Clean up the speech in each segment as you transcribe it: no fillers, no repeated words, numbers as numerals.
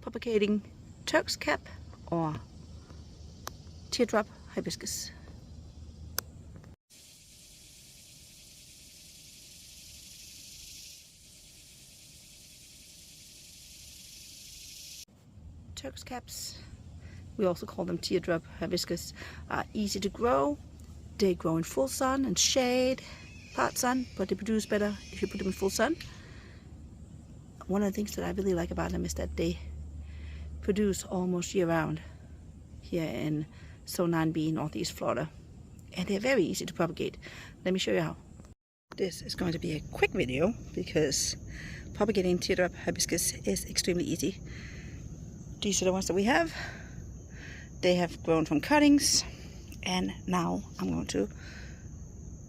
propagating Turks Cap or Teardrop Hibiscus. Turks Caps, we also call them Teardrop Hibiscus, are easy to grow. They grow in full sun and shade, part sun, but they produce better if you put them in full sun. One of the things that I really like about them is that they produce almost year-round here in Zone 9B, Northeast Florida. And they're very easy to propagate. Let me show you how. This is going to be a quick video because propagating Teardrop Hibiscus is extremely easy. These are the ones that we have. They have grown from cuttings, and now I'm going to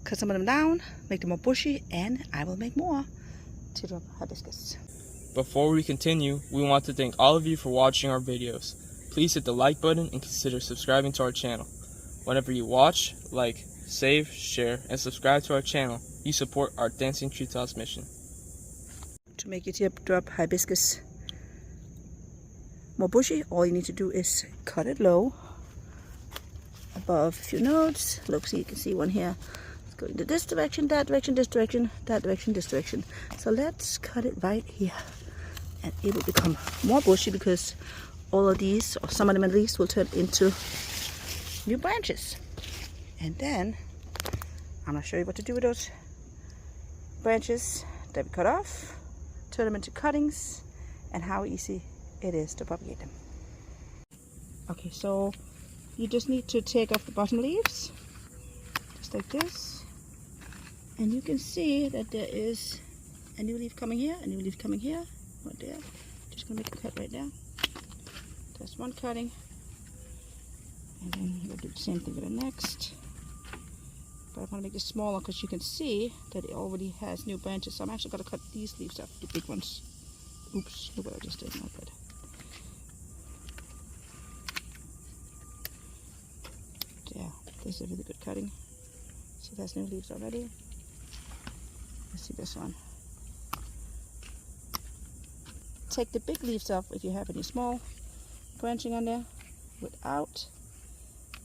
cut some of them down, make them more bushy, and I will make more Teardrop Hibiscus. Before we continue, we want to thank all of you for watching our videos. Please hit the like button and consider subscribing to our channel. Whenever you watch, like, save, share, and subscribe to our channel, you support our Dancing Tree Toss mission. To make your Teardrop Hibiscus more bushy, all you need to do is cut it low above a few nodes. Look, see, you can see one here. It's going to this direction, that direction, this direction, that direction, this direction. So let's cut it right here, and it will become more bushy because all of these, or some of them at least, will turn into new branches. And then I'm going to show you what to do with those branches that we cut off, turn them into cuttings, and how easy it is to propagate them. Okay, so you just need to take off the bottom leaves, just like this, and you can see that there is a new leaf coming here, a new leaf coming here, right there. Just gonna make a cut right there. That's one cutting, and then we'll do the same thing with the next. But I want to make this smaller because you can see that it already has new branches. So I'm actually going to cut these leaves off, the big ones. Oops, look what I just did. Not good. Yeah, this is a really good cutting. See, there's new leaves already. Let's see this one. Take the big leaves off if you have any small branching on there without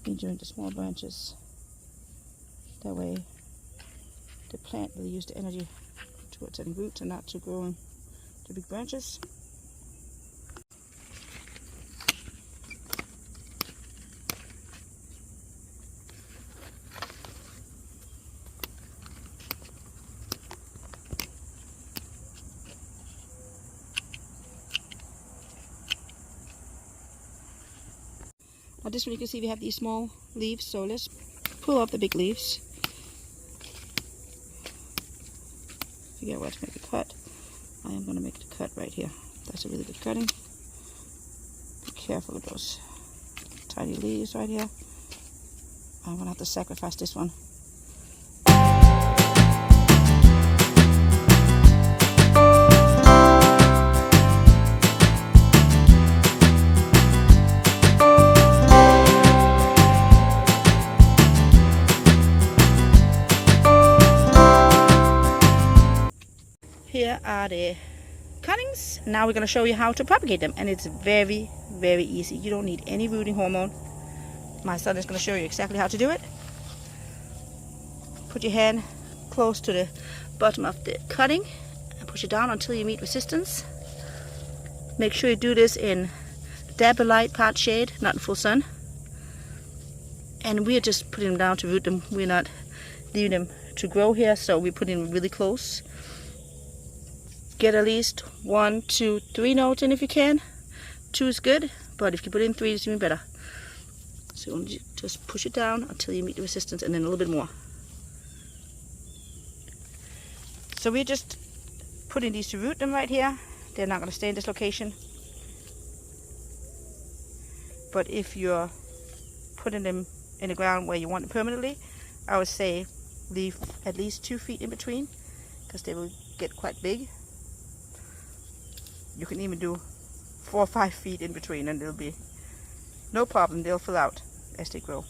injuring the small branches. That way the plant will use the energy towards setting roots and not to growing the big branches. Now this one you can see we have these small leaves, so let's pull off the big leaves. Figure out where to make a cut. I am going to make the cut right here. That's a really good cutting. Be careful with those tiny leaves right here. I'm going to have to sacrifice this one. Here are the cuttings. Now we're going to show you how to propagate them, and it's very, very easy. You don't need any rooting hormone. My son is going to show you exactly how to do it. Put your hand close to the bottom of the cutting and push it down until you meet resistance. Make sure you do this in dapper light, part shade, not in full sun. And we're just putting them down to root them. We're not leaving them to grow here, so we're putting them really close. Get at least 1, 2, 3 nodes in if you can. 2 is good, but if you put in 3, it's even better. So you just push it down until you meet the resistance, and then a little bit more. So we're just putting these to root them right here. They're not going to stay in this location. But if you're putting them in the ground where you want it permanently, I would say leave at least 2 feet in between, because they will get quite big. You can even do 4 or 5 feet in between, and it'll be no problem. They'll fill out as they grow.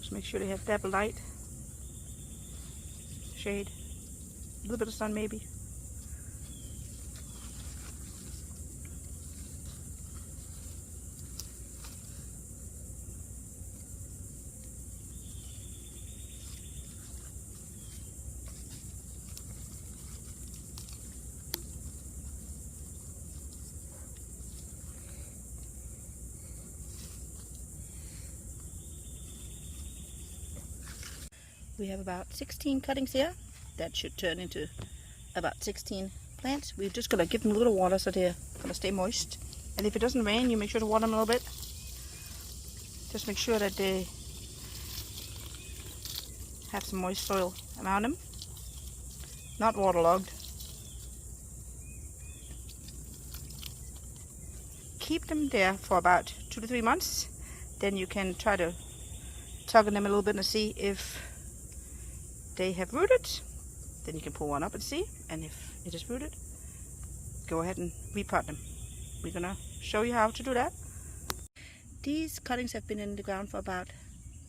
Just make sure they have dapple light, shade, a little bit of sun maybe. We have about 16 cuttings here. That should turn into about 16 plants. We're just going to give them a little water so they're going to stay moist. And if it doesn't rain, you make sure to water them a little bit. Just make sure that they have some moist soil around them. Not waterlogged. Keep them there for about 2 to 3 months. Then you can try to tug on them a little bit and see if they have rooted. Then you can pull one up and see, and if it is rooted, go ahead and repot them. We're gonna show you how to do that. These cuttings have been in the ground for about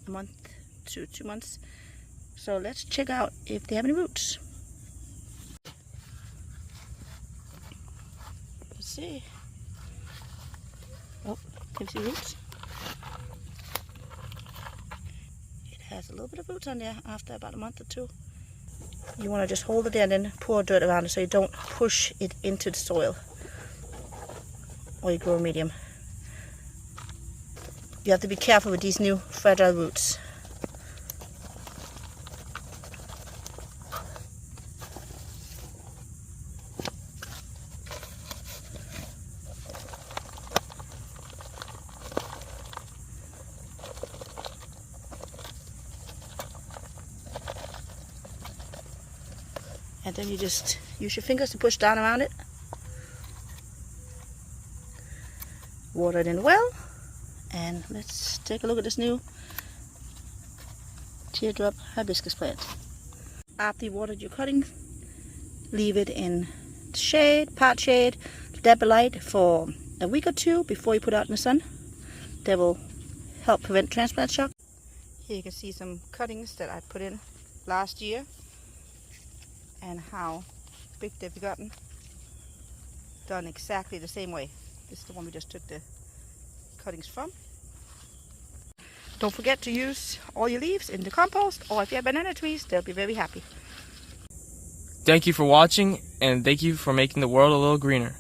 a month to 2 months, so let's check out if they have any roots. Let's see. Oh, can you see roots? Has a little bit of roots on there after about a month or 2. You want to just hold it there and then pour dirt around it so you don't push it into the soil or your grow medium. You have to be careful with these new fragile roots. And then you just use your fingers to push down around it. Water it in well. And let's take a look at this new Teardrop Hibiscus plant. After you watered your cutting, leave it in the shade, part shade, dapple light for a week or 2 before you put it out in the sun. That will help prevent transplant shock. Here you can see some cuttings that I put in last year and how big they've gotten. Done exactly the same way. This is the one we just took the cuttings from. Don't forget to use all your leaves in the compost, or if you have banana trees, they'll be very happy. Thank you for watching, and thank you for making the world a little greener.